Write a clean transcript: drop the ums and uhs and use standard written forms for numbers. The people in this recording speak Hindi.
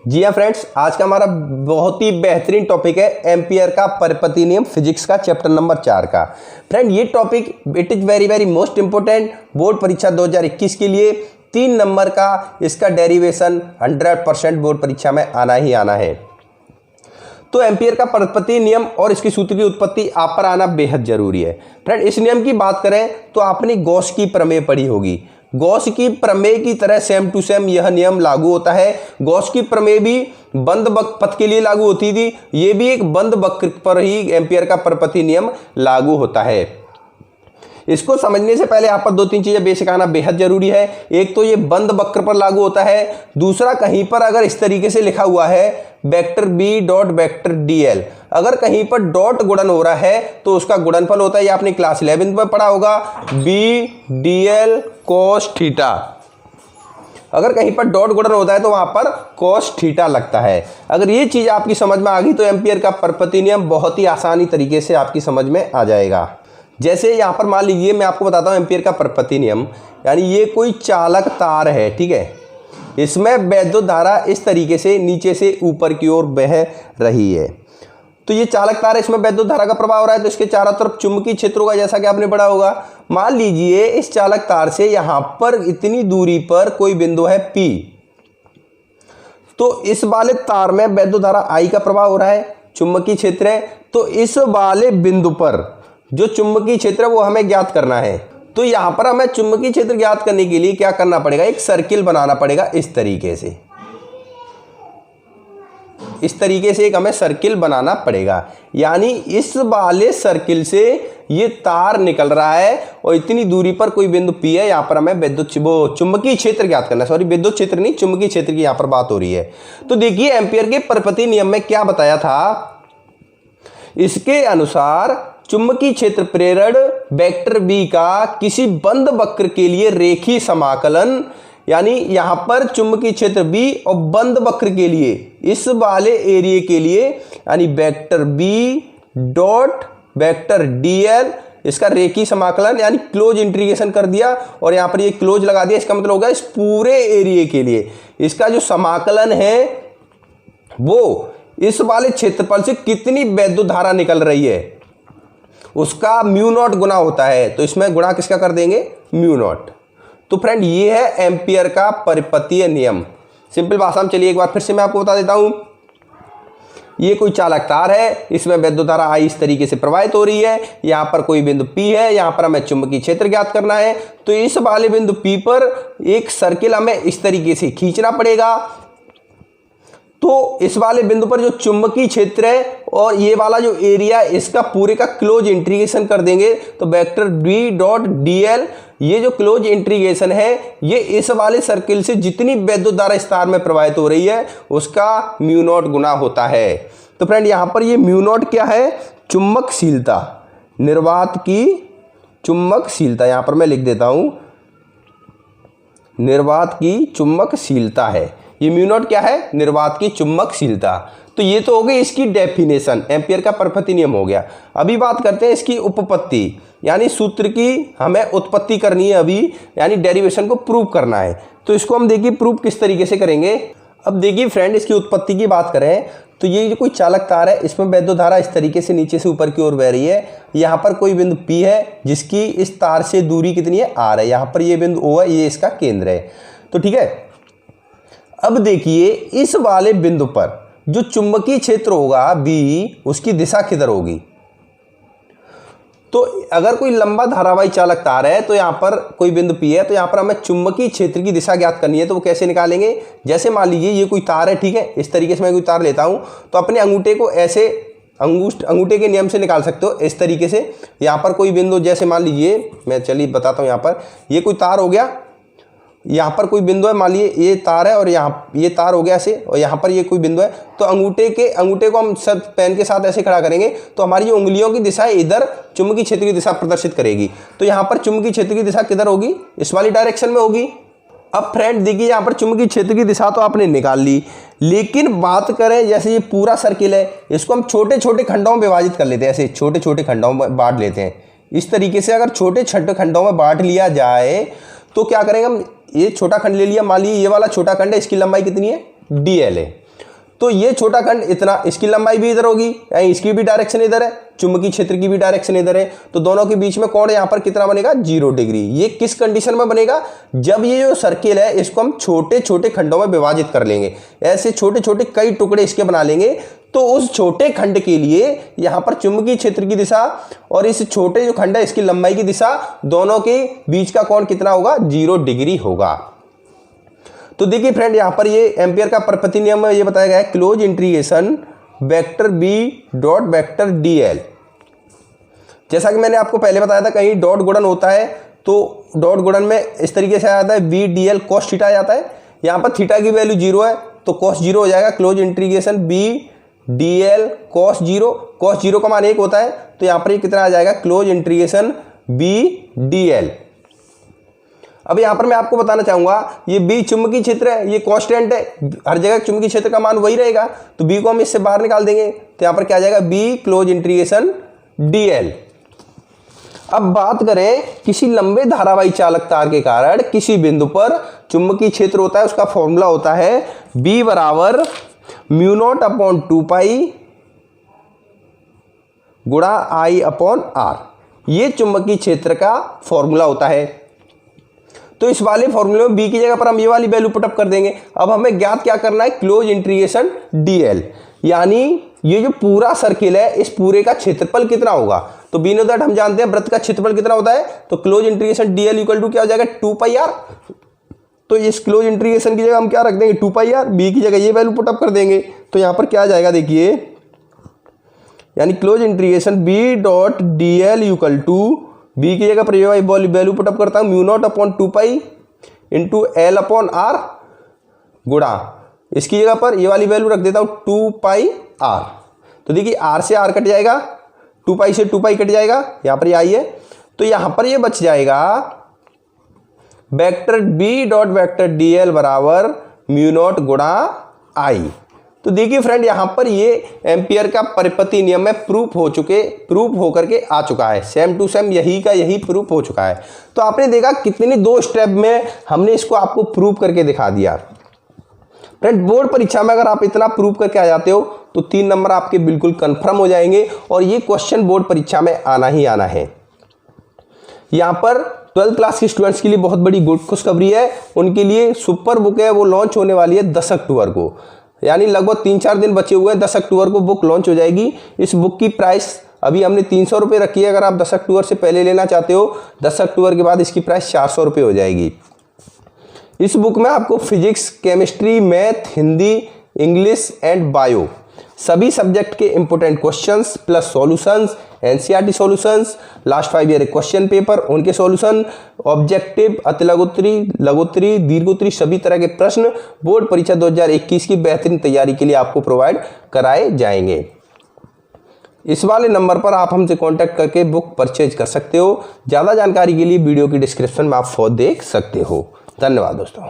जी हाँ फ्रेंड्स, आज का हमारा बहुत ही बेहतरीन टॉपिक है एम्पियर का परिपति नियम, फिजिक्स का चैप्टर नंबर 4 का। फ्रेंड ये topic it is very very most important board परीक्षा 2021 के लिए। 3 नंबर का इसका डेरिवेशन 100% बोर्ड परीक्षा में आना ही आना है। तो एम्पियर का परिपति नियम और इसकी सूत्र की उत्पत्ति आप पर आना बेहद जरूरी है। फ्रेंड इस नियम की बात करें तो आपने गॉस की प्रमेय पढ़ी होगी। गॉस की प्रमेय की तरह सेम टू सेम यह नियम लागू होता है। गॉस की प्रमेय भी बंद पथ के लिए लागू होती थी, ये भी एक बंद वक्र पर ही एम्पियर का परिपति नियम लागू होता है। इसको समझने से पहले आप पर 2-3 चीजें बेसिक आना बेहद जरूरी है। एक तो ये बंद वक्र पर लागू होता है, दूसरा कहीं पर अगर इस तरीके से लिखा हुआ है vector B dot vector D L, अगर कहीं पर डॉट गुणन हो रहा है तो उसका गुणनफल होता है, ये आपने क्लास 11 में पढ़ा होगा, बी डीएल कोस थीटा। अगर कहीं पर डॉट गुणन होता है तो वहां पर कोस थीटा लगता है। अगर ये चीज आपकी समझ में आ गई तो एम्पियर का परिपति नियम बहुत ही आसानी तरीके से आपकी समझ में आ जाएगा। जैसे यहाँ पर मान लीजिए मैं आपको बताता हूँ एम्पियर का परिपति नियम, यानी ये कोई चालक तार है, ठीक है, इसमें वैद्युत धारा इस तरीके से नीचे से ऊपर की ओर बह रही है। तो ये चालक तार है, इसमें वैद्युत धारा का प्रभाव हो रहा है, तो इसके चारों तरफ चुंबकीय क्षेत्र होगा, जैसा कि आपने पढ़ा होगा। मान लीजिए इस चालक तार से यहाँ पर इतनी दूरी पर कोई बिंदु है P, तो इस वाले तार में वैद्युत धारा I का प्रभाव हो रहा है, चुंबकीय क्षेत्र है। तो इस वाले बिंदु पर जो चुंबकीय क्षेत्र है वो हमें ज्ञात करना है। तो यहां पर हमें चुंबकीय क्षेत्र ज्ञात करने के लिए क्या करना पड़ेगा, एक सर्किल बनाना पड़ेगा इस तरीके से। इस तरीके से एक हमें सर्किल बनाना पड़ेगा, यानी इस वाले सर्किल से ये तार निकल रहा है और इतनी दूरी पर कोई बिंदु P है, यहां पर हमें चुंबकीय क्षेत्र ज्ञात करना है। सॉरी, विद्युत क्षेत्र नहीं, चुंबकीय क्षेत्र की यहां पर बात हो रही है। तो देखिए एम्पियर के परिपति नियम में क्या बताया था, इसके अनुसार चुंबकीय क्षेत्र प्रेरण वेक्टर बी का किसी बंद वक्र के लिए रेखीय समाकलन, यानी यहां पर चुंबकीय क्षेत्र बी और बंद वक्र के लिए इस वाले एरिया के लिए, यानी vector B dot vector D L, इसका रेखीय समाकलन यानी क्लोज इंटीग्रेशन कर दिया और यहां पर ये क्लोज लगा दिया। इसका मतलब होगा इस पूरे एरिया के लिए इसका जो समाकलन है वो इस वाले क्षेत्रफल से कितनी वैद्युत धारा निकल रही है उसका म्यू नॉट गुना होता है। तो इसमें गुणा किसका कर देंगे, म्यू नॉट। तो फ्रेंड ये है एम्पियर का परिपतीय नियम। सिंपल भाषा में चलिए एक बार फिर से मैं आपको बता देता हूं। ये कोई चालक तार है, इसमें वैद्युत धारा I इस तरीके से प्रवाहित हो रही है, यहां पर कोई बिंदु P है, यहां पर हमें चुंबकीय क्षेत्र ज्ञात करना है। तो इस वाले बिंदु P पर एक सर्किल हमें इस तरीके से खींचना पड़ेगा। तो इस वाले बिंदु पर जो चुंबकीय क्षेत्र है और ये वाला जो एरिया है इसका पूरे का क्लोज इंटीग्रेशन कर देंगे। तो वेक्टर बी डॉट डीएल, ये जो क्लोज इंटीग्रेशन है ये इस वाले सर्किल से जितनी वैद्युत धारा इस तार में प्रवाहित हो रही है उसका म्यू नॉट गुना होता है। तो फ्रेंड यहां पर ये म्यू नॉट क्या है, चुंबकशीलता, निर्वात की चुंबकशीलता, यहां पर मैं लिख देता हूं निर्वात की चुंबकशीलता है। ये म्यू नॉट क्या है, निर्वात की चुंबकशीलता। तो ये तो हो गई इसकी डेफिनेशन, एम्पियर का परिपति नियम हो गया। अभी बात करते हैं इसकी उपपत्ति, यानी सूत्र की हमें उत्पत्ति करनी है अभी, यानी डेरिवेशन को प्रूव करना है। तो इसको हम देखिए प्रूव किस तरीके से करेंगे। अब देखिए फ्रेंड इसकी उत्पत्ति की बात करें तो ये जो कोई चालक तार है इसमें वैद्युत धारा इस तरीके से नीचे से ऊपर की ओर बह रही है। यहाँ पर कोई बिंदु P है जिसकी इस तार से दूरी कितनी है, R है। यहाँ पर ये बिंदु O है, ये इसका केंद्र है। तो ठीक है, अब देखिए इस वाले बिंदु पर जो चुंबकीय क्षेत्र होगा B, उसकी दिशा किधर होगी। तो अगर कोई लंबा धारावाही चालक तार है तो यहाँ पर कोई बिंदु P है, तो यहाँ पर हमें चुंबकीय क्षेत्र की दिशा ज्ञात करनी है। तो वो कैसे निकालेंगे, जैसे मान लीजिए ये कोई तार है, ठीक है, इस तरीके से मैं कोई तार लेता हूँ तो अपने अंगूठे को ऐसे अंगूठे के नियम से निकाल सकते हो इस तरीके से। यहाँ पर कोई बिंदु, जैसे मान लीजिए मैं चलिए बताता हूँ, यहाँ पर ये कोई तार हो गया, यहाँ पर कोई बिंदु है, मान लीजिए ये तार है और यहाँ ये तार हो गया ऐसे, और यहाँ पर ये कोई बिंदु है। तो अंगूठे को हम सर पेन के साथ ऐसे खड़ा करेंगे तो हमारी जो उंगलियों की दिशा है इधर चुंबकीय क्षेत्र की दिशा प्रदर्शित करेगी। तो यहाँ पर चुंबकीय क्षेत्र की दिशा किधर होगी, इस वाली डायरेक्शन में होगी। अब फ्रेंड देखिए यहाँ पर चुंबकीय क्षेत्र की दिशा तो आपने निकाल ली, लेकिन बात करें जैसे ये पूरा सर्किल है, इसको हम छोटे छोटे खंडों में विभाजित कर लेते हैं, ऐसे छोटे छोटे खंडों में बांट लेते हैं। इस तरीके से अगर छोटे छोटे खंडों में बांट लिया जाए तो क्या करेंगे हम, ये छोटा खंड ले लिया, मान लीजिए ये वाला छोटा खंड है, इसकी लंबाई कितनी है, dl है। तो ये छोटा खंड इतना, इसकी लंबाई भी इधर होगी, यानी इसकी भी डायरेक्शन इधर है, चुंबकीय क्षेत्र की भी डायरेक्शन इधर है, तो दोनों के बीच में कोण यहाँ पर कितना बनेगा 0 डिग्री। ये किस कंडीशन में बनेगा, जब ये जो सर्किल है इसको हम छोटे छोटे खंडों में विभाजित कर लेंगे, ऐसे छोटे छोटे कई टुकड़े इसके बना लेंगे, तो उस छोटे खंड के लिए यहाँ पर चुंबकीय क्षेत्र की दिशा और इस छोटे जो खंड है इसकी लंबाई की दिशा, दोनों के बीच का कोण कितना होगा 0 डिग्री होगा। तो देखिए फ्रेंड, यहाँ पर ये एम्पियर का परपति नियम में ये बताया गया है, close integration vector B dot vector D L. जैसा कि मैंने आपको पहले बताया था, कहीं डॉट गुणन होता है तो डॉट गुणन में इस तरीके से आता है, B D L cos theta आ जाता है। यहाँ पर थीटा की वैल्यू 0 है तो कॉस 0 हो जाएगा, close integration B D L cos 0। Cos 0 का मान 1 होता है, तो यहाँ पर ये कितना आ जाएगा, close integration B D L. अब यहाँ पर मैं आपको बताना चाहूंगा, ये बी चुंबकीय क्षेत्र है, ये कांस्टेंट है, हर जगह चुंबकीय क्षेत्र का मान वही रहेगा, तो बी को हम इससे बाहर निकाल देंगे, तो यहाँ पर क्या आ जाएगा, be close integration D L. अब बात करें किसी लंबे धारावाही चालक तार के कारण किसी बिंदु पर चुंबकीय क्षेत्र होता है, उसका फॉर्मूला होता है बी बराबर म्यू नॉट अपॉन 2 पाई गुणा आई अपॉन आर। ये चुंबकीय क्षेत्र का फॉर्मूला होता है। तो इस वाले फॉर्मूले में बी की जगह पर हम ये वाली वैल्यू पुटअप कर देंगे। अब हमें ज्ञात क्या करना है, क्लोज इंटीग्रेशन डीएल, यानी ये जो पूरा सर्किल है इस पूरे का क्षेत्रफल कितना होगा। तो बी नो दैट हम जानते हैं वृत्त का क्षेत्रफल कितना होता है, तो close integration D L equal to क्या हो जाएगा 2 पाई आर। तो इस क्लोज इंटीग्रेशन की जगह हम क्या रख देंगे 2 पाई आर, बी की जगह ये वैल्यू पुटअप कर देंगे, तो यहाँ पर क्या आ जाएगा देखिए, यानी close integration B dot D L equal to, B की जगह पर ये वैल्यू पुटअप करता हूँ mu naught upon 2 pi into L upon R गुणा, इसकी जगह पर ये वाली वैल्यू रख देता हूँ 2 पाई आर। तो देखिए आर से आर कट जाएगा, 2 पाई से 2 पाई कट जाएगा, यहाँ पर ये आई है, तो यहाँ पर ये बच जाएगा vector B dot vector D L बराबर म्यू नॉट गुणा आई। तो देखिए फ्रेंड, यहाँ पर ये एम्पियर का परिपति नियम में प्रूफ होकर के आ चुका है, सेम टू सेम यही का यही प्रूफ हो चुका है। तो आपने देखा कितनी 2 स्टेप में हमने इसको आपको प्रूफ करके दिखा दिया। फ्रेंड, बोर्ड परीक्षा में अगर आप इतना प्रूफ करके आ जाते हो तो 3 नंबर आपके बिल्कुल कंफर्म हो जाएंगे, और ये क्वेश्चन बोर्ड परीक्षा में आना ही आना है। यहाँ पर 12th क्लास के स्टूडेंट्स के लिए बहुत बड़ी गुड खुशखबरी है, उनके लिए सुपर बुक है, वो लॉन्च होने वाली है 10 अक्टूबर को, यानी लगभग 3-4 दिन बचे हुए हैं, 10 अक्टूबर को बुक लॉन्च हो जाएगी। इस बुक की प्राइस अभी हमने 300 रुपये रखी है, अगर आप 10 अक्टूबर से पहले लेना चाहते हो 10 अक्टूबर के बाद इसकी प्राइस 400 रुपये हो जाएगी। इस बुक में आपको physics, chemistry, math, Hindi, English and bio सभी सब्जेक्ट के important questions plus solutions, NCERT solutions, last 5 year question paper उनके सॉल्यूशन, ऑब्जेक्टिव, अतिलघुत्तरी, लघुत्तरी, दीर्घोत्तरी सभी तरह के प्रश्न बोर्ड परीक्षा 2021 की बेहतरीन तैयारी के लिए आपको प्रोवाइड कराए जाएंगे। इस वाले नंबर पर आप हमसे कांटेक्ट करके बुक परचेज कर सकते हो। ज़्यादा जानकारी के लिए वीडियो की डिस्क्रिप्शन में आप देख सकते हो। धन्यवाद दोस्तों।